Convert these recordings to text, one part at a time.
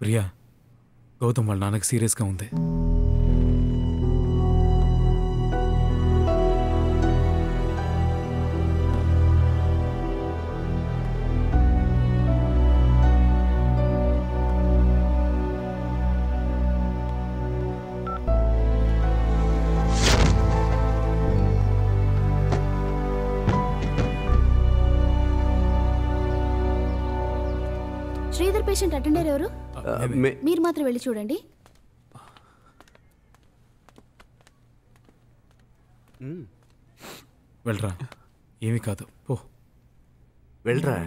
ప్రియా, గౌతమ్ వాళ్ళ నాన్నకి సీరియస్గా ఉంది. శ్రీధర్ పేషెంట్ అటెండర్ ఎవరు? మీరు మాత్రం వెళ్ళి చూడండి. వెళ్ళరా, ఏమీ కాదు, పో. వెళ్ళరా.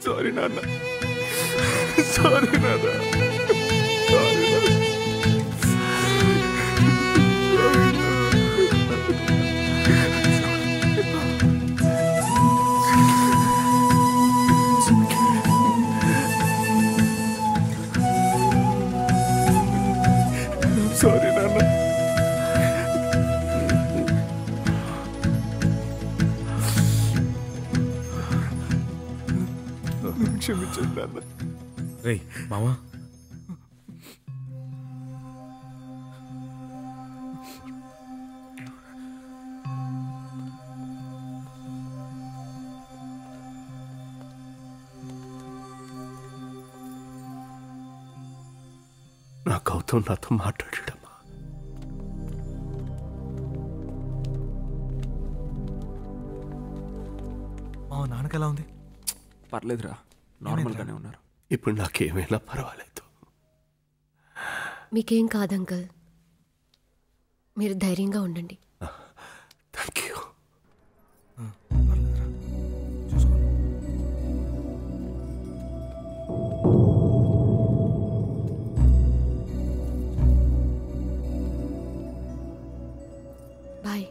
సారీ నాన్న, సారీ నాన్న, సారీ నాన్న. క్షమించండి నాన్న. రే మామా, నా గౌతమ్ నాతో మాట్లాడాడమ్మా. మా నాన్నకి ఎలా ఉంది? పర్లేదురా, నార్మల్గానే ఉన్నారు. ఇప్పుడు నాకేమైనా పర్వాలేదు. మీకేం కాదు అంకుల్, మీరు ధైర్యంగా ఉండండి. Thank you. పర్లేదురా, చూసుకో. బాయ్.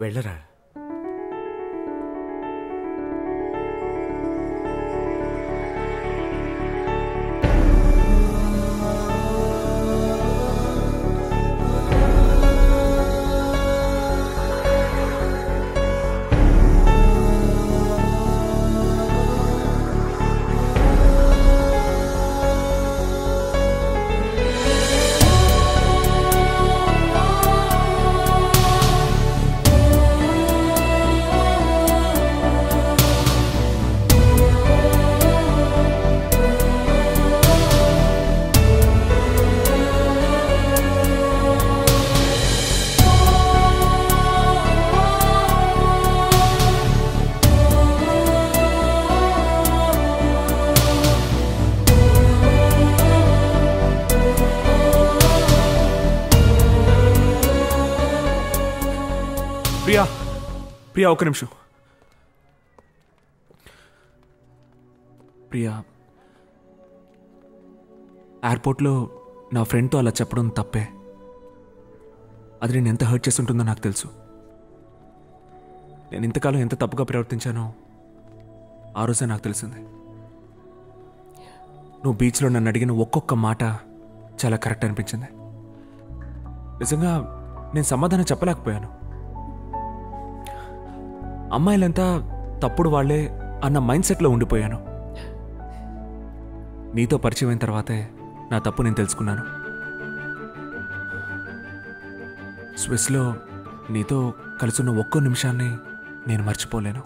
వెళ్ళరా. ప్రియా, ప్రియా ఒక నిమిషం. ప్రియా, ఎయిర్పోర్ట్లో నా ఫ్రెండ్తో అలా చెప్పడం తప్పే. అది నేను ఎంత హర్ట్ చేసి ఉంటుందో నాకు తెలుసు. నేను ఇంతకాలం ఎంత తప్పుగా ప్రవర్తించానో ఆ రోజే నాకు తెలిసింది. నువ్వు బీచ్లో నన్ను అడిగిన ఒక్కొక్క మాట చాలా కరెక్ట్ అనిపించింది. నిజంగా నేను సమాధానం చెప్పలేకపోయాను. అమ్మాయిలంతా తప్పుడు వాళ్లే అన్న మైండ్ సెట్లో ఉండిపోయాను. నీతో పరిచయం అయిన తర్వాతే నా తప్పు నేను తెలుసుకున్నాను. స్విస్లో నీతో కలుసున్న ఒక్కో నిమిషాన్ని నేను మర్చిపోలేను.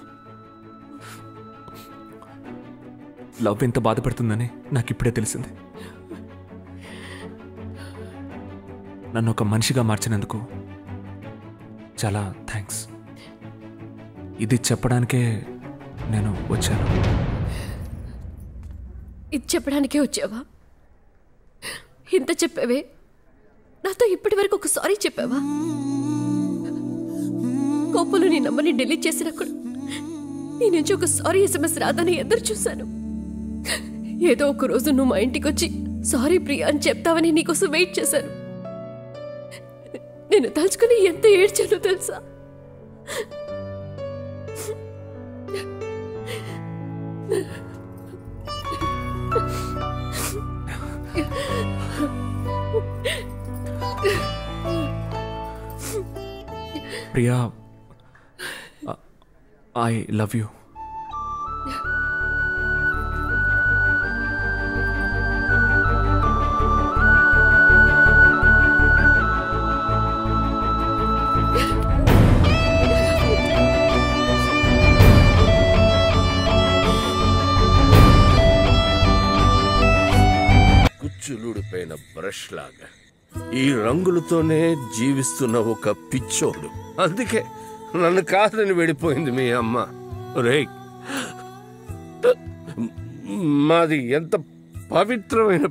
లవ్ ఎంత బాధపడుతుందని నాకు ఇప్పుడే తెలిసింది. నన్ను ఒక మనిషిగా మార్చినందుకు చాలా థ్యాంక్స్. ఇది చెప్పడానికే నేను వచ్చాను. ఇది చెప్పడానికే వచ్చావా? ఇంత చెప్పావే, నాతో ఇప్పటి వరకు ఒక సారీ చెప్పావా? కోపంలో నీ నంబర్ని డిలీట్ చేసినప్పుడు నీ నుంచి ఒక సారీ SMS రాదని ఎదురు చూశాను. ఏదో ఒక రోజు నువ్వు మా ఇంటికి వచ్చి సారీ ప్రియా అని చెప్తావని నీకోసం వెయిట్ చేశాను. నేను తలుచుకుని ఎంత ఏడ్చానో తెలుసా? Priya, I love you. కుచ్చులుడిపోయిన బ్రష్ లాగా ఈ రంగులతోనే జీవిస్తున్న ఒక పిచ్చోడు. అందుకే నన్ను కాదని వెళ్ళిపోయింది మీ అమ్మ. రే, మాది ఎంత పవిత్రమైన